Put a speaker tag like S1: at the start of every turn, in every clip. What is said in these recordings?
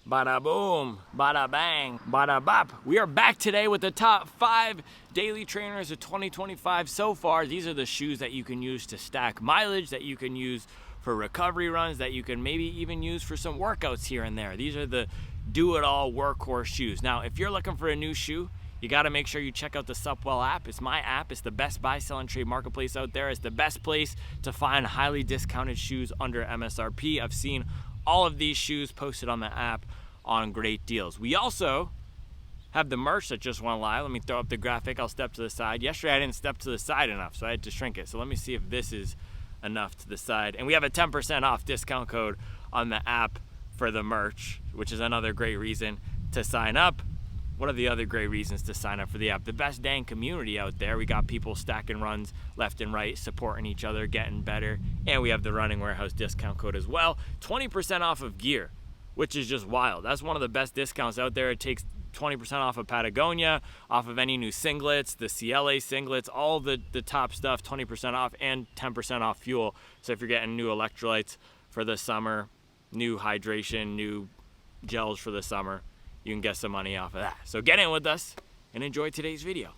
S1: Bada boom, bada bang, bada bop. We are back today with the top 5 daily trainers of 2025 so far. These are the shoes that you can use to stack mileage, that you can use for recovery runs, that you can maybe even use for some workouts here and there. These are the do-it-all workhorse shoes. Now, if you're looking for a new shoe, you got to make sure you check out the Supwell app. It's my app. It's the best buy, sell, and trade marketplace out there. It's the best place to find highly discounted shoes under MSRP. I've seen all of these shoes posted on the app on great deals. We also have the merch that just went live. Let me throw up the graphic. I'll step to the side. Yesterday I didn't step to the side enough, so I had to shrink it. So let me see if this is enough to the side. And we have a 10% off discount code on the app for the merch, which is another great reason to sign up. What are the other great reasons to sign up for the app? The best dang community out there. We got people stacking runs left and right, supporting each other, getting better. And we have the Running Warehouse discount code as well. 20% off of gear, which is just wild. That's one of the best discounts out there. It takes 20% off of Patagonia, off of any new singlets, the CLA singlets, all the top stuff, 20% off, and 10% off fuel. So if you're getting new electrolytes for the summer, new hydration, new gels for the summer, you can get some money off of that. So get in with us and enjoy today's video.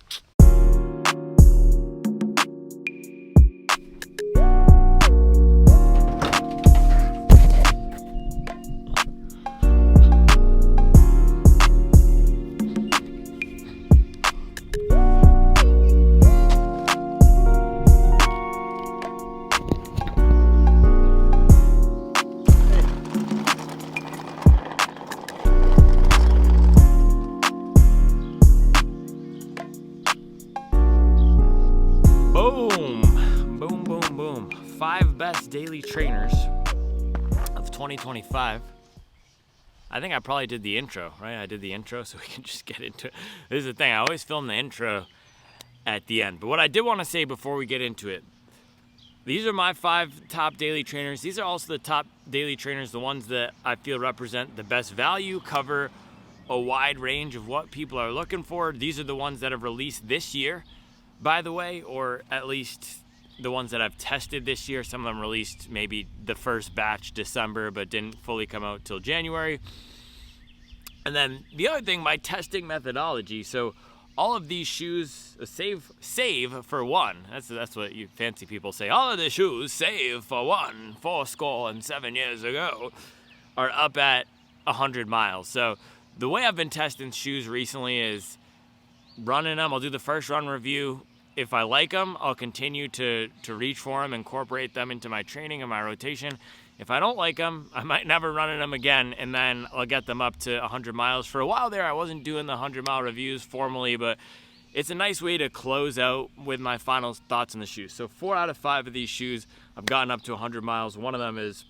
S1: Boom, boom, boom. 5 best daily trainers of 2025. I think I probably did the intro, right? I did the intro so we can just get into it. This is the thing, I always film the intro at the end. But what I did want to say before we get into it, these are my 5 top daily trainers. These are also the top daily trainers, the ones that I feel represent the best value, cover a wide range of what people are looking for. These are the ones that have released this year, by the way, or at least the ones that I've tested this year. Some of them released maybe the first batch December, but didn't fully come out till January. And then the other thing, my testing methodology. So all of these shoes, save for one. That's what you fancy people say. All of the shoes, save for one, 7 years ago, are up at 100 miles. So the way I've been testing shoes recently is running them. I'll do the first run review. If I like them, I'll continue to reach for them, incorporate them into my training and my rotation. If I don't like them, I might never run them again, and then I'll get them up to 100 miles. For a while there, I wasn't doing the 100-mile reviews formally, but it's a nice way to close out with my final thoughts on the shoes. So 4 out of 5 of these shoes, I've gotten up to 100 miles. One of them is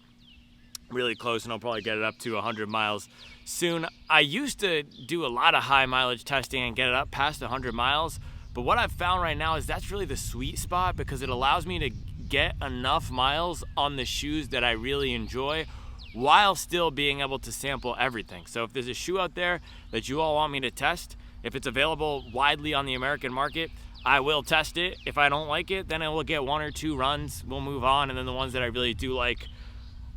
S1: really close, and I'll probably get it up to 100 miles soon. I used to do a lot of high mileage testing and get it up past 100 miles. But what I've found right now is that's really the sweet spot, because it allows me to get enough miles on the shoes that I really enjoy while still being able to sample everything. So if there's a shoe out there that you all want me to test, if it's available widely on the American market, I will test it. If I don't like it, then I will get 1 or 2 runs. We'll move on. And then the ones that I really do like,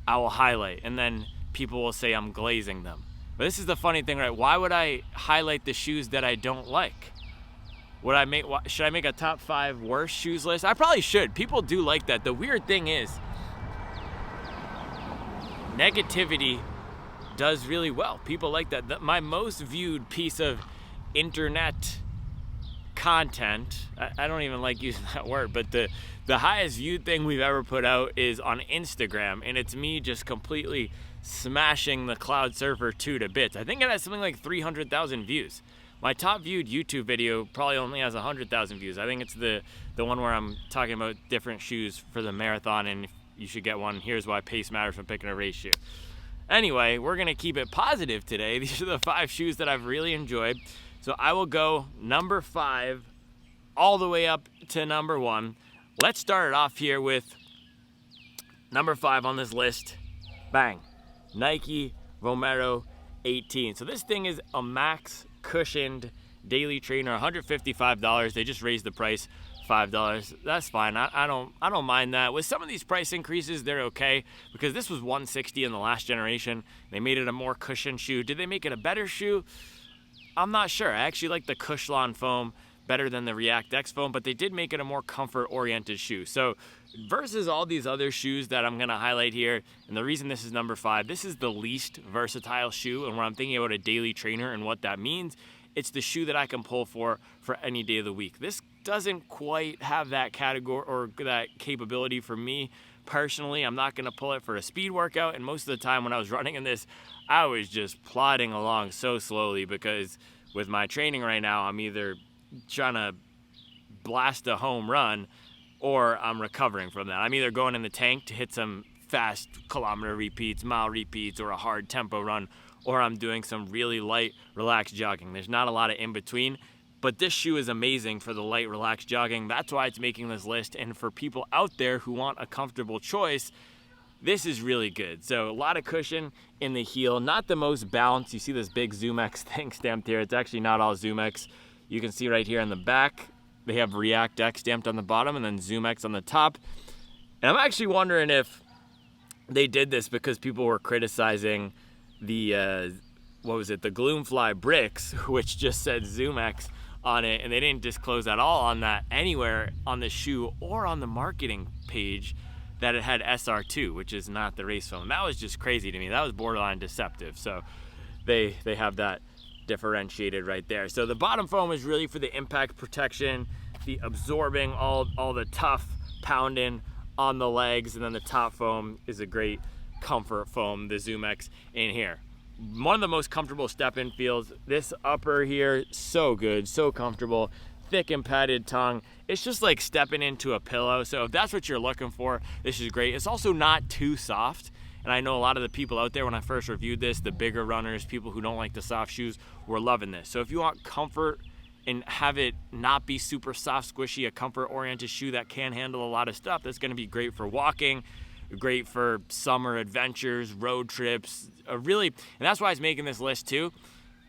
S1: I will highlight. And then people will say I'm glazing them. But this is the funny thing, right? Why would I highlight the shoes that I don't like? Should I make a top 5 worst shoes list? I probably should. People do like that. The weird thing is, negativity does really well. People like that. My most viewed piece of internet content, I don't even like using that word, but the highest viewed thing we've ever put out is on Instagram, and it's me just completely smashing the Cloud Surfer 2 to bits. I think it has something like 300,000 views. My top viewed YouTube video probably only has 100,000 views. I think it's the one where I'm talking about different shoes for the marathon, and if you should get one. Here's why pace matters when picking a race shoe. Anyway, we're gonna keep it positive today. These are the 5 shoes that I've really enjoyed. So I will go number 5 all the way up to number 1. Let's start it off here with number 5 on this list. Bang. Nike Vomero 18. So this thing is a max cushioned daily trainer, $155. They just raised the price $5. That's fine. I don't mind that. With some of these price increases, they're okay because this was $160 in the last generation. They made it a more cushioned shoe. Did they make it a better shoe? I'm not sure. I actually like the Cushlon foam better than the React X foam, but they did make it a more comfort-oriented shoe. So versus all these other shoes that I'm gonna highlight here, and the reason this is number 5, this is the least versatile shoe, and when I'm thinking about a daily trainer and what that means, it's the shoe that I can pull for any day of the week. This doesn't quite have that category or that capability for me personally. I'm not gonna pull it for a speed workout, and most of the time when I was running in this, I was just plodding along so slowly because with my training right now, I'm either trying to blast a home run or I'm recovering from that. I'm either going in the tank to hit some fast kilometer repeats, mile repeats, or a hard tempo run, or I'm doing some really light, relaxed jogging. There's not a lot of in between, but this shoe is amazing for the light, relaxed jogging. That's why it's making this list. And for people out there who want a comfortable choice, this is really good. So a lot of cushion in the heel, not the most balanced. You see this big ZoomX thing stamped here. It's actually not all ZoomX. You can see right here in the back, they have React X stamped on the bottom and then ZoomX on the top. And I'm actually wondering if they did this because people were criticizing the, the Gloomfly bricks, which just said ZoomX on it, and they didn't disclose at all on that anywhere on the shoe or on the marketing page that it had SR2, which is not the race foam. That was just crazy to me. That was borderline deceptive. So they have that differentiated right there. So the bottom foam is really for the impact protection, the absorbing all the tough pounding on the legs, and then the top foam is a great comfort foam, the ZoomX in here. One of the most comfortable step-in feels. This upper here, so good, so comfortable, thick and padded tongue. It's just like stepping into a pillow. So if that's what you're looking for, this is great. It's also not too soft. And I know a lot of the people out there, when I first reviewed this, the bigger runners, people who don't like the soft shoes, were loving this. So if you want comfort and have it not be super soft, squishy, a comfort-oriented shoe that can handle a lot of stuff, that's gonna be great for walking, great for summer adventures, road trips, really, and that's why I was making this list too,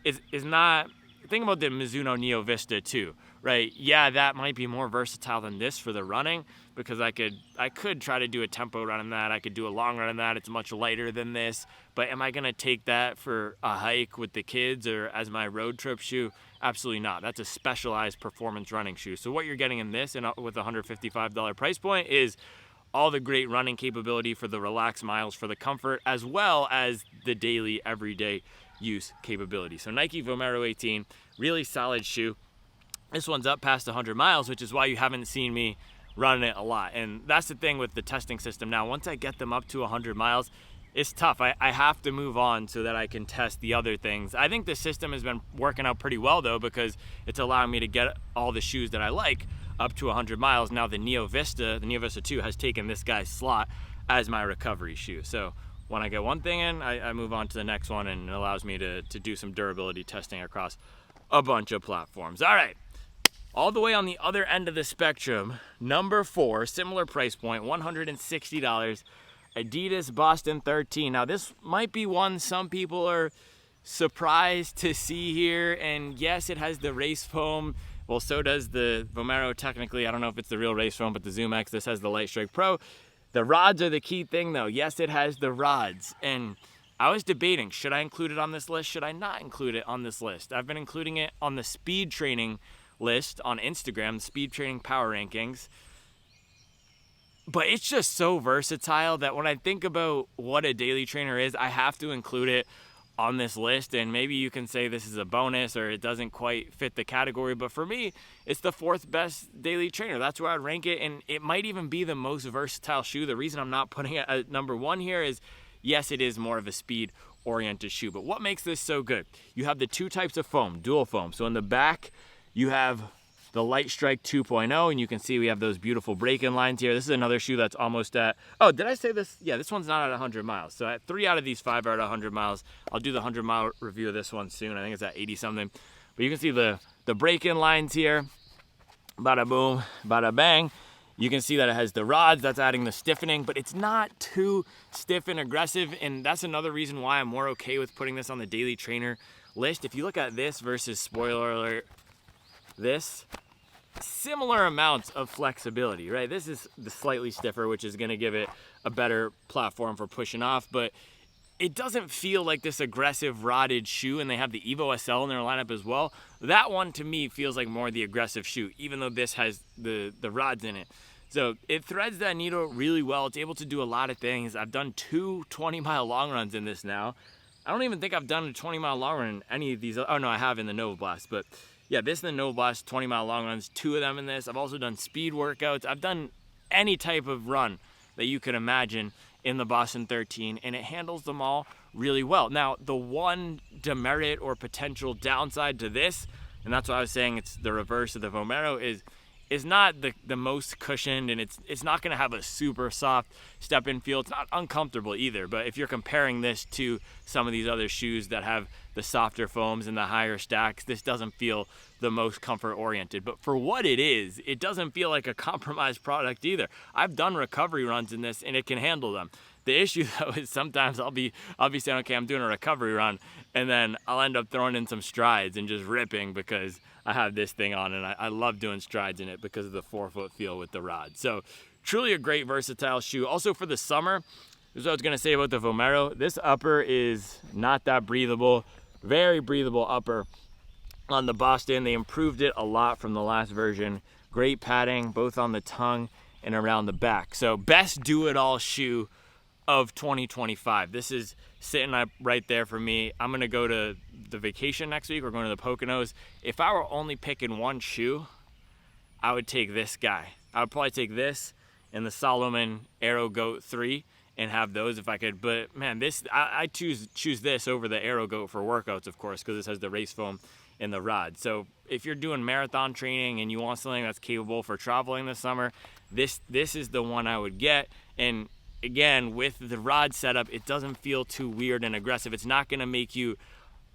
S1: is not, think about the Mizuno Neo Vista too, right? Yeah, that might be more versatile than this for the running, because I could try to do a tempo run in that, I could do a long run in that, it's much lighter than this, but am I gonna take that for a hike with the kids or as my road trip shoe? Absolutely not. That's a specialized performance running shoe. So what you're getting in this, and with a $155 price point, is all the great running capability for the relaxed miles, for the comfort, as well as the daily, everyday use capability. So Nike Vomero 18, really solid shoe. This one's up past 100 miles, which is why you haven't seen me running it a lot. And that's the thing with the testing system now. Once I get them up to 100 miles, it's tough. I have to move on so that I can test the other things. I think the system has been working out pretty well though, because it's allowing me to get all the shoes that I like up to 100 miles. Now the Neo Vista 2 has taken this guy's slot as my recovery shoe. So when I get one thing in, I move on to the next one, and it allows me to do some durability testing across a bunch of platforms. All right, all the way on the other end of the spectrum, number 4, similar price point, $160, Adidas Boston 13. Now this might be one some people are surprised to see here, and yes, it has the race foam. Well, so does the Vomero technically. I don't know if it's the real race foam, but the ZoomX, this has the Lightstrike Pro. The rods are the key thing though. Yes, it has the rods, and I was debating, should I include it on this list? Should I not include it on this list? I've been including it on the speed training list on Instagram, speed training power rankings. But it's just so versatile that when I think about what a daily trainer is, I have to include it on this list. And maybe you can say this is a bonus or it doesn't quite fit the category, but for me, it's the 4th best daily trainer. That's where I'd rank it, and it might even be the most versatile shoe. The reason I'm not putting it at number 1 here is, yes, it is more of a speed-oriented shoe, but what makes this so good? You have the 2 types of foam, dual foam. So in the back, you have the Lightstrike 2.0, and you can see we have those beautiful break-in lines here. This is another shoe that's almost at, oh, did I say this? Yeah, this one's not at 100 miles. So at 3 out of these 5 are at 100 miles. I'll do the 100-mile review of this one soon. I think it's at 80-something. But you can see the break-in lines here. Bada boom, bada bang. You can see that it has the rods, that's adding the stiffening, but it's not too stiff and aggressive, and that's another reason why I'm more okay with putting this on the daily trainer list. If you look at this versus, spoiler alert, this, similar amounts of flexibility, right? This is the slightly stiffer, which is going to give it a better platform for pushing off, but it doesn't feel like this aggressive rodded shoe, and they have the Evo SL in their lineup as well. That one to me feels like more the aggressive shoe, even though this has the rods in it. So it threads that needle really well. It's able to do a lot of things. I've done 2 20-mile long runs in this now. I don't even think I've done a 20-mile long run in any of these. Oh no, I have in the Nova Blast, but yeah, this and the Nova Blast 20-mile long runs, 2 of them in this. I've also done speed workouts. I've done any type of run that you could imagine in the Boston 13, and it handles them all really well. Now, the one demerit or potential downside to this, and that's why I was saying it's the reverse of the Vomero, is not the most cushioned, and it's not going to have a super soft step-in feel. It's not uncomfortable either, but if you're comparing this to some of these other shoes that have the softer foams and the higher stacks, this doesn't feel the most comfort-oriented. But for what it is, it doesn't feel like a compromised product either. I've done recovery runs in this, and it can handle them. The issue though is sometimes I'll be saying, okay, I'm doing a recovery run, and then I'll end up throwing in some strides and just ripping because I have this thing on, and I love doing strides in it because of the forefoot feel with the rod. So truly a great versatile shoe. Also for the summer, this is what I was gonna say about the Vomero. This upper is not that breathable, very breathable upper on the Boston. They improved it a lot from the last version. Great padding, both on the tongue and around the back. So best do-it-all shoe of 2025. This is sitting up right there for me. I'm gonna go to the vacation next week. We're going to the Poconos. If I were only picking one shoe, I would take this guy. I would probably take this and the Salomon Aero Goat 3 and have those if I could. But man, this I choose this over the Aero Goat for workouts, of course, because this has the race foam in the rod. So if you're doing marathon training and you want something that's capable for traveling this summer, this is the one I would get. And again, with the rod setup, it doesn't feel too weird and aggressive. It's not going to make you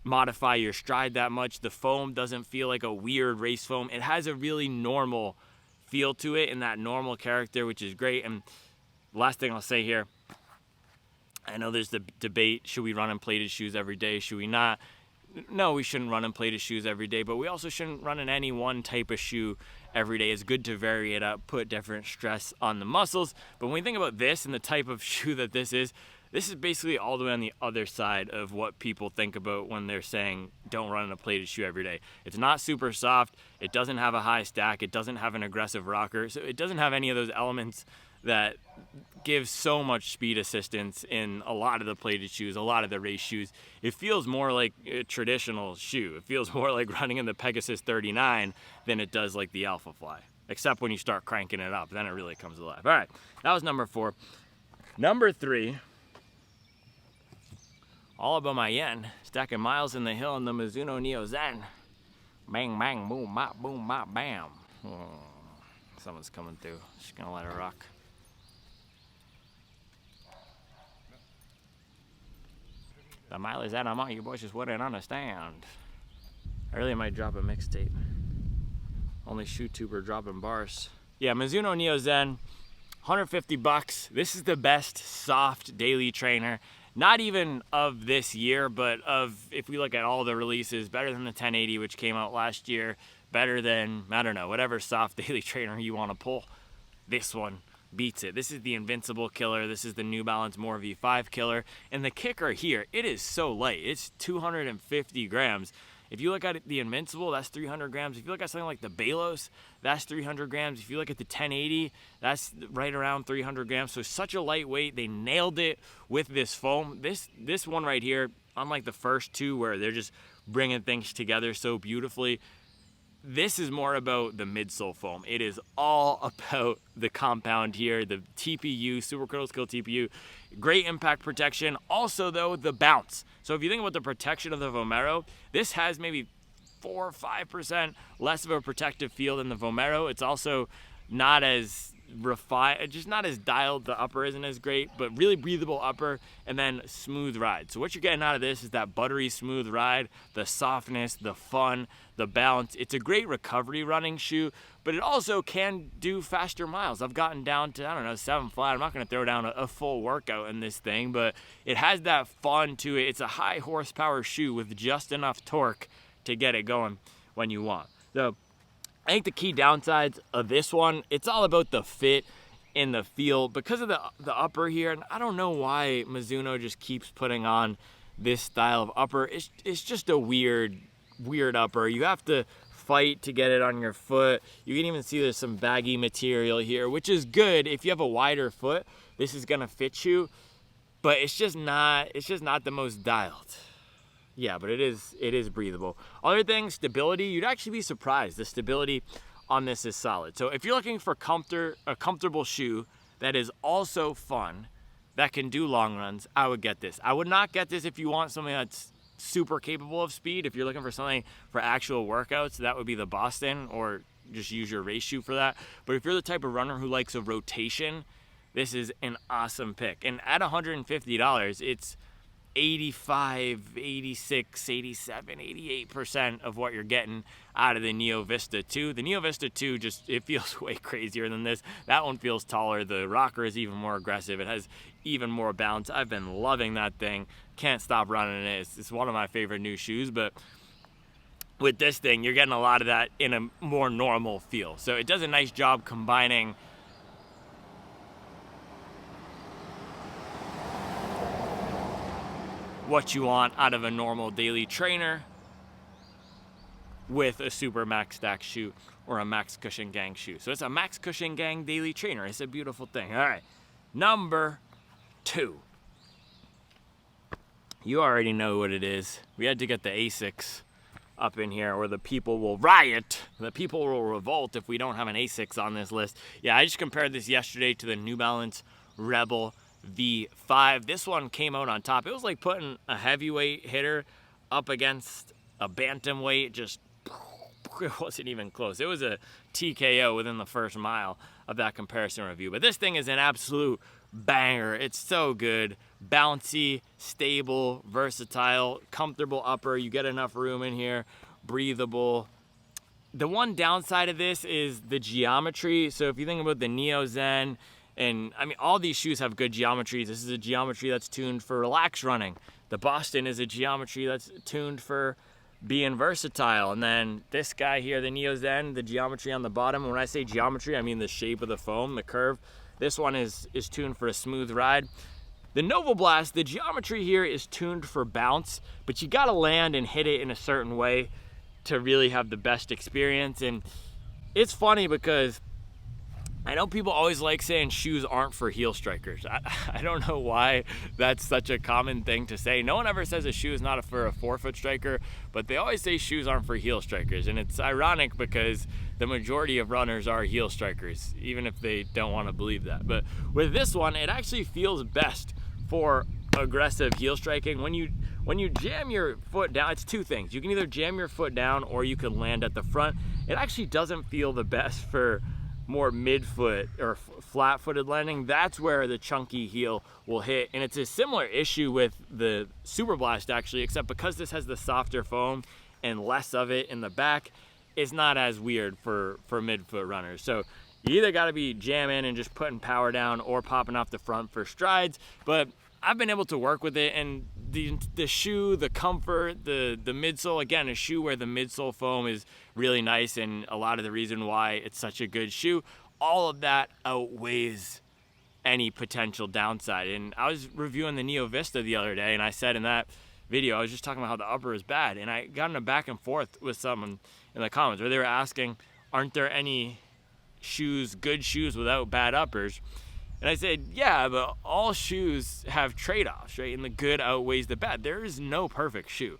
S1: modify your stride that much. The foam doesn't feel like a weird race foam. It has a really normal feel to it and that normal character, which is great. And last thing I'll say here, I know there's the debate, should we run in plated shoes every day? Should we not? No, we shouldn't run in plated shoes every day, but we also shouldn't run in any one type of shoe every day. It's good to vary it up, put different stress on the muscles. But when we think about this and the type of shoe that this is basically all the way on the other side of what people think about when they're saying don't run in a plated shoe every day. It's not super soft. It doesn't have a high stack. It doesn't have an aggressive rocker. So it doesn't have any of those elements that give so much speed assistance in a lot of the plated shoes, a lot of the race shoes. It feels more like a traditional shoe. It feels more like running in the Pegasus 39 than it does like the Alpha Fly, except when you start cranking it up, then it really comes alive. All right, that was number 4. Number 3, all about my yen, stacking miles in the hill in the Mizuno Neo Zen. Bang, bang, boom, bop, bam. Someone's coming through. Just gonna let it rock. The mileage that I'm on, you boys just wouldn't understand. I really might drop a mixtape. Only ShoeTuber dropping bars. Yeah, Mizuno Neo Zen, $150. This is the best soft daily trainer. Not even of this year, but of, if we look at all the releases, better than the 1080, which came out last year, better than, I don't know, whatever soft daily trainer you want to pull. This one beats it. This is the Invincible killer. This is the New Balance More V5 killer. And the kicker here, it is so light. It's 250 grams. If you look at the Invincible, that's 300 grams. If you look at something like the Balos, that's 300 grams. If you look at the 1080, that's right around 300 grams. So such a lightweight. They nailed it with this foam. This one right here, unlike the first two where they're just bringing things together so beautifully, this is more about the midsole foam. It is all about the compound here, the TPU, supercritical skill TPU. Great impact protection. Also, though, the bounce. So if you think about the protection of the Vomero, this has maybe 4 or 5% less of a protective feel than the Vomero. It's also not as refined, just not as dialed. The upper isn't as great, but really breathable upper, and then smooth ride. So what you're getting out of this is that buttery smooth ride, the softness, the fun, the balance. It's a great recovery running shoe, but it also can do faster miles. I've gotten down to, I don't know, 7 flat. I'm not going to throw down a full workout in this thing, but it has that fun to it. It's a high horsepower shoe with just enough torque to get it going when you want. So I think the key downsides of this one, it's all about the fit and the feel because of the upper here. And I don't know why Mizuno just keeps putting on this style of upper. It's just a weird upper. You have to fight to get it on your foot. You can even see there's some baggy material here, which is good. If you have a wider foot, this is gonna fit you, but it's just not the most dialed. Yeah, but it is breathable. Other things, stability, you'd actually be surprised. The stability on this is solid. So if you're looking for a comfortable shoe that is also fun, that can do long runs, I would get this. I would not get this if you want something that's super capable of speed. If you're looking for something for actual workouts, that would be the Boston, or just use your race shoe for that. But if you're the type of runner who likes a rotation, this is an awesome pick. And at $150, it's 85, 86, 87, 88% of what you're getting out of the Neo Vista 2. The Neo Vista 2 it feels way crazier than this. That one feels taller. The rocker is even more aggressive. It has even more bounce. I've been loving that thing. Can't stop running it. It's one of my favorite new shoes, but with this thing, you're getting a lot of that in a more normal feel. So it does a nice job combining what you want out of a normal daily trainer with a Super Max Stack shoe or a Max Cushion Gang shoe. So it's a Max Cushion Gang daily trainer. It's a beautiful thing. All right, number 2. You already know what it is. We had to get the Asics up in here, or the people will riot. The people will revolt if we don't have an Asics on this list. Yeah, I just compared this yesterday to the New Balance Rebel V5. This one came out on top. It was like putting a heavyweight hitter up against a bantamweight. It wasn't even close. It was a TKO within the first mile of that comparison review. But this thing is an absolute banger. It's so good. Bouncy, stable, versatile, comfortable upper. You get enough room in here. Breathable. The one downside of this is the geometry. So if you think about the Neo Zen, and I mean, all these shoes have good geometries. This is a geometry that's tuned for relaxed running. The Boston is a geometry that's tuned for being versatile. And then this guy here, the Neo Zen, the geometry on the bottom. When I say geometry, I mean the shape of the foam, the curve. This one is tuned for a smooth ride. The Nova Blast, the geometry here is tuned for bounce, but you gotta land and hit it in a certain way to really have the best experience. And it's funny because I know people always like saying shoes aren't for heel strikers. I don't know why that's such a common thing to say. No one ever says a shoe is not for a forefoot striker, but they always say shoes aren't for heel strikers. And it's ironic because the majority of runners are heel strikers, even if they don't want to believe that. But with this one, it actually feels best for aggressive heel striking. When you jam your foot down, it's two things. You can either jam your foot down or you can land at the front. It actually doesn't feel the best for more midfoot or flat-footed landing. That's where the chunky heel will hit. And it's a similar issue with the Super Blast actually, except because this has the softer foam and less of it in the back, it's not as weird for midfoot runners. So you either got to be jamming and just putting power down or popping off the front for strides. But I've been able to work with it, and the shoe, the comfort, the midsole, again, a shoe where the midsole foam is really nice, and a lot of the reason why it's such a good shoe, all of that outweighs any potential downside. And I was reviewing the Neo Vista the other day, and I said in that video, I was just talking about how the upper is bad, and I got in a back and forth with someone in the comments where they were asking, aren't there any shoes, good shoes without bad uppers? And I said, yeah, but all shoes have trade-offs, right? And the good outweighs the bad. There is no perfect shoe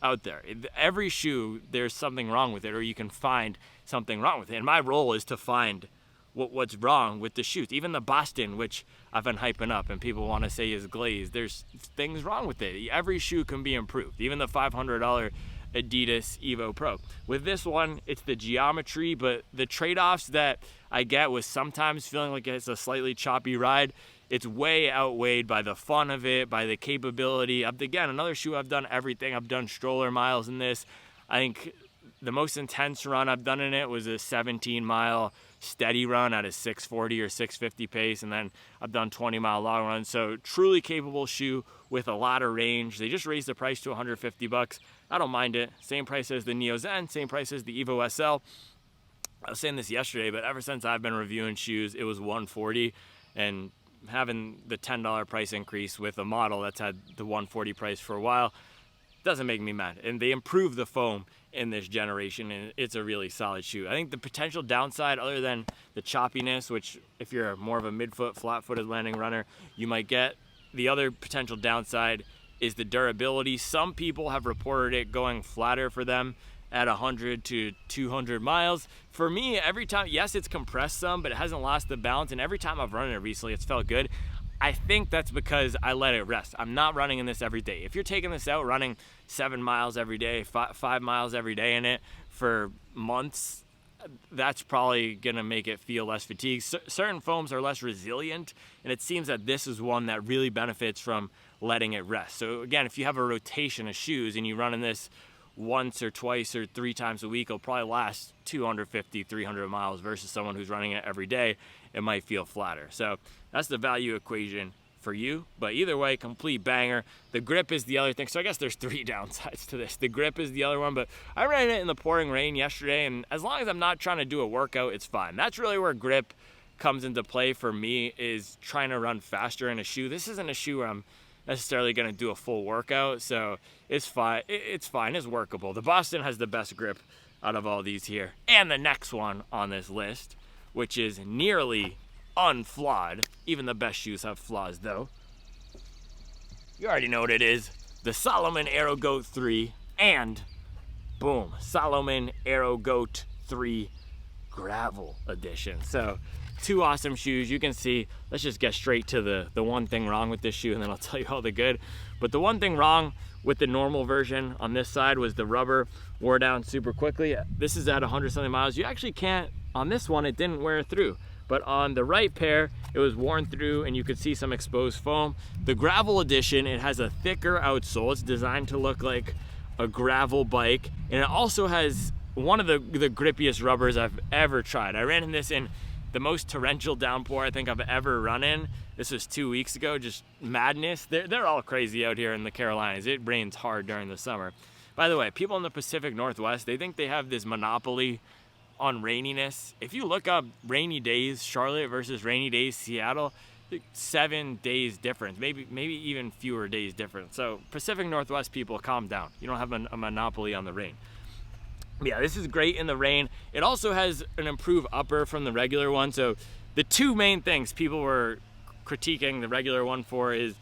S1: out there. Every shoe, there's something wrong with it, or you can find something wrong with it. And my role is to find what's wrong with the shoes. Even the Boston, which I've been hyping up and people want to say is glazed, there's things wrong with it. Every shoe can be improved, even the $500 Adidas Evo Pro. With this one, it's the geometry, but the trade-offs that I get with sometimes feeling like it's a slightly choppy ride, it's way outweighed by the fun of it, by the capability. Again, another shoe I've done everything. I've done stroller miles in this. I think the most intense run I've done in it was a 17-mile steady run at a 640 or 650 pace, and then I've done 20-mile long runs. So truly capable shoe with a lot of range. They just raised the price to $150. I don't mind it. Same price as the Neo Zen, same price as the Evo SL. I was saying this yesterday, but ever since I've been reviewing shoes, it was $140, and having the $10 price increase with a model that's had the $140 price for a while doesn't make me mad. And they improved the foam in this generation, and it's a really solid shoe. I think the potential downside, other than the choppiness, which if you're more of a midfoot, flat-footed landing runner, you might get, the other potential downside is the durability. Some people have reported it going flatter for them at 100 to 200 miles. For me, every time, yes, it's compressed some, but it hasn't lost the balance, and every time I've run it recently, it's felt good. I think that's because I let it rest. I'm not running in this every day. If you're taking this out, running 7 miles every day, 5 miles every day in it for months, that's probably gonna make it feel less fatigued. Certain foams are less resilient, and it seems that this is one that really benefits from letting it rest. So again, if you have a rotation of shoes and you run in this once or twice or 3 times a week, it'll probably last 250, 300 miles versus someone who's running it every day. It might feel flatter. So that's the value equation for you. But either way, complete banger. The grip is the other thing. So I guess there's 3 downsides to this. The grip is the other one, but I ran it in the pouring rain yesterday, and as long as I'm not trying to do a workout, it's fine. That's really where grip comes into play for me, is trying to run faster in a shoe. This isn't a shoe where I'm necessarily going to do a full workout, so it's fine. It's fine. It's workable. The Boston has the best grip out of all these here. And the next one on this list, which is nearly unflawed. Even the best shoes have flaws, though. You already know what it is. The Salomon AeroGoat 3 and, boom, Salomon AeroGoat 3 Gravel Edition. So 2 awesome shoes. You can see, let's just get straight to the one thing wrong with this shoe, and then I'll tell you all the good. But the one thing wrong with the normal version on this side was the rubber wore down super quickly. This is at 100 something miles. You actually can't, on this one, it didn't wear through. But on the right pair, it was worn through and you could see some exposed foam. The Gravel Edition, it has a thicker outsole. It's designed to look like a gravel bike. And it also has one of the grippiest rubbers I've ever tried. I ran in this in the most torrential downpour I think I've ever run in. This was 2 weeks ago, just madness. They're all crazy out here in the Carolinas. It rains hard during the summer. By the way, people in the Pacific Northwest, they think they have this monopoly on raininess. If you look up rainy days Charlotte versus rainy days Seattle, 7 days difference, maybe even fewer days difference. So Pacific Northwest people, calm down. You don't have a monopoly on the rain. Yeah, this is great in the rain. It also has an improved upper from the regular one. So the 2 main things people were critiquing the regular one for is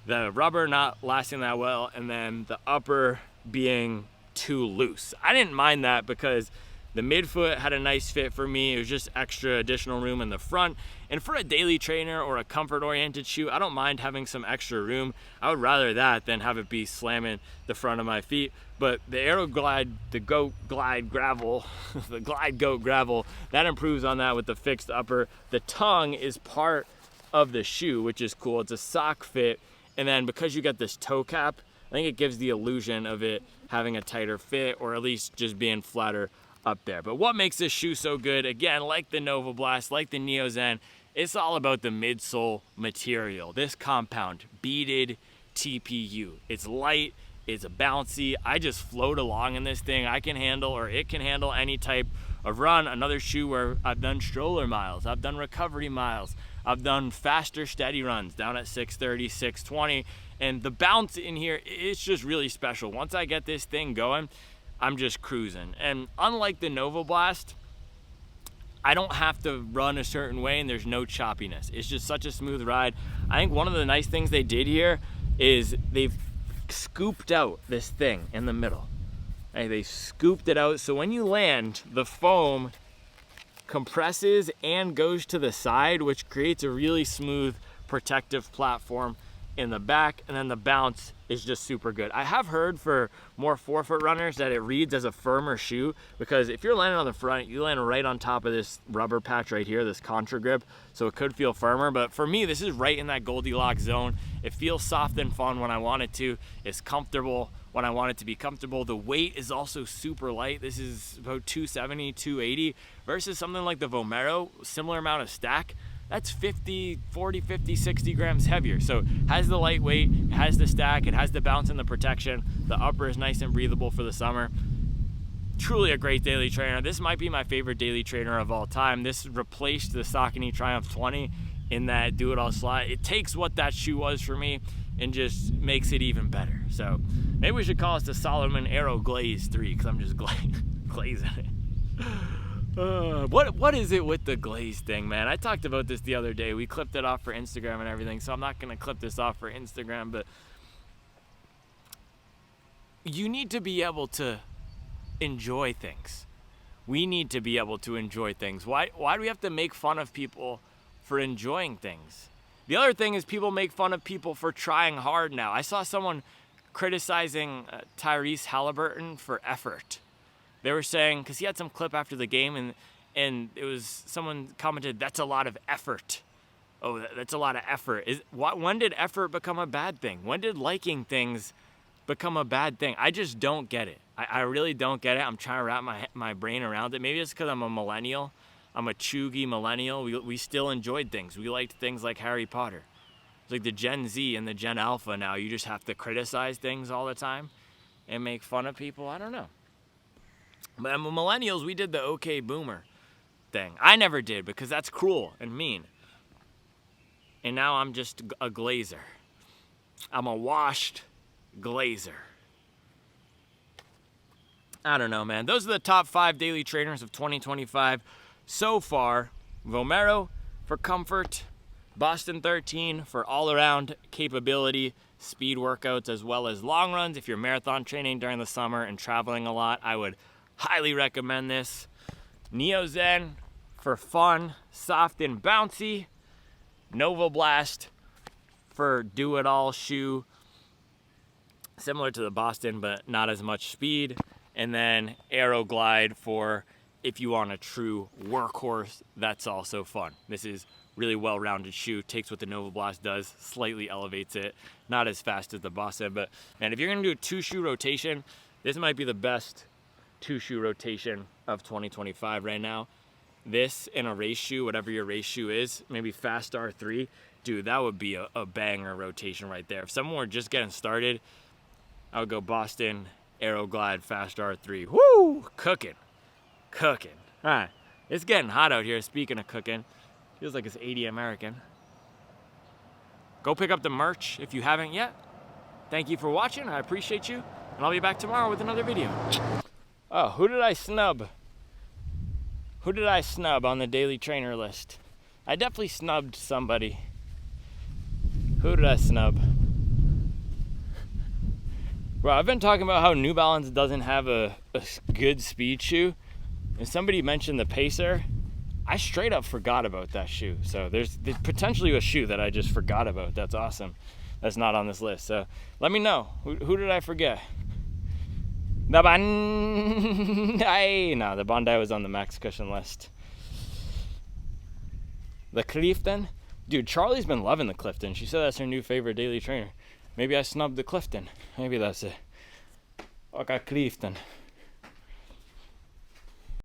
S1: the rubber not lasting that well, and then the upper being too loose. I didn't mind that because the midfoot had a nice fit for me. It was just extra additional room in the front. And for a daily trainer or a comfort-oriented shoe, I don't mind having some extra room. I would rather that than have it be slamming the front of my feet. But the AeroGlide, the Goat Glide Gravel, the Glide Goat Gravel, that improves on that with the fixed upper. The tongue is part of the shoe, which is cool. It's a sock fit. And then because you got this toe cap, I think it gives the illusion of it having a tighter fit, or at least just being flatter up there. But what makes this shoe so good, again, like the Nova Blast, like the Neozen, it's all about the midsole material. This compound, beaded TPU. It's light, it's bouncy. I just float along in this thing. I can handle, or it can handle, any type of run. Another shoe where I've done stroller miles, I've done recovery miles, I've done faster steady runs down at 630, 620, and the bounce in here, it's just really special. Once I get this thing going, I'm just cruising. And unlike the Nova Blast, I don't have to run a certain way and there's no choppiness. It's just such a smooth ride. I think one of the nice things they did here is they've scooped out this thing in the middle. And they scooped it out, so when you land, the foam compresses and goes to the side, which creates a really smooth protective platform in the back, and then the bounce is just super good. I have heard for more forefoot runners that it reads as a firmer shoe, because if you're landing on the front, you land right on top of this rubber patch right here, this Contra grip, so it could feel firmer. But for me, this is right in that Goldilocks zone. It feels soft and fun when I want it to. It's comfortable when I want it to be comfortable. The weight is also super light. This is about 270, 280 versus something like the Vomero, similar amount of stack. That's 40, 50, 60 grams heavier. So it has the lightweight, it has the stack, it has the bounce and the protection. The upper is nice and breathable for the summer. truly a great daily trainer. This might be my favorite daily trainer of all time. This replaced the Saucony Triumph 20 in that do-it-all slide. It takes what that shoe was for me and just makes it even better. So maybe we should call this the Salomon Aero Glaze 3 because I'm just glazing it. What is it with the glaze thing, man? I talked about this the other day. We clipped it off for Instagram and everything, so I'm not going to clip this off for Instagram, but you need to be able to enjoy things. We need to be able to enjoy things. Why do we have to make fun of people for enjoying things? The other thing is people make fun of people for trying hard now. I saw someone criticizing Tyrese Halliburton for effort. They were saying, because he had some clip after the game, and it was someone commented, "That's a lot of effort." Oh, that's a lot of effort. When did effort become a bad thing? When did liking things become a bad thing? I just don't get it. I really don't get it. I'm trying to wrap my brain around it. Maybe it's because I'm a millennial. I'm a chuggy millennial. We still enjoyed things. We liked things like Harry Potter. It's like the Gen Z and the Gen Alpha now. You just have to criticize things all the time and make fun of people. I don't know. But millennials, we did the okay boomer thing. I never did because that's cruel and mean. And now I'm just a glazer. I'm a washed glazer. I don't know, man. Those are the top 5 daily trainers of 2025 so far. Vomero for comfort, Boston 13 for all-around capability, speed workouts, as well as long runs. If you're marathon training during the summer and traveling a lot, I would highly recommend this. Neo Zen for fun, soft and bouncy. Nova Blast for do-it-all shoe, similar to the Boston, but not as much speed. And then Aero Glide for if you want a true workhorse, that's also fun. This is really well-rounded shoe, takes what the Nova Blast does, slightly elevates it, not as fast as the Boston, but man, if you're gonna do a 2-shoe rotation, this might be the best 2-shoe rotation of 2025 right now. This and a race shoe, whatever your race shoe is, maybe Fast R3, dude, that would be a banger rotation right there. If someone were just getting started, I would go Boston, Aero Glide, Fast R3. Woo! Cooking. All right, it's getting hot out here. Speaking of cooking, feels like it's 80 American. Go pick up the merch if you haven't yet. Thank you for watching. I appreciate you, and I'll be back tomorrow with another video. Oh, who did I snub? Who did I snub on the daily trainer list? I definitely snubbed somebody. Who did I snub? Well, I've been talking about how New Balance doesn't have a good speed shoe. And somebody mentioned the Pacer. I straight up forgot about that shoe. So there's potentially a shoe that I just forgot about. That's awesome. That's not on this list. So let me know. Who did I forget? The Bandai. No, the Bandai was on the Max Cushion list. The Clifton. Dude, Charlie's been loving the Clifton. She said that's her new favorite daily trainer. Maybe I snubbed the Clifton. Maybe that's it. Okay, Clifton.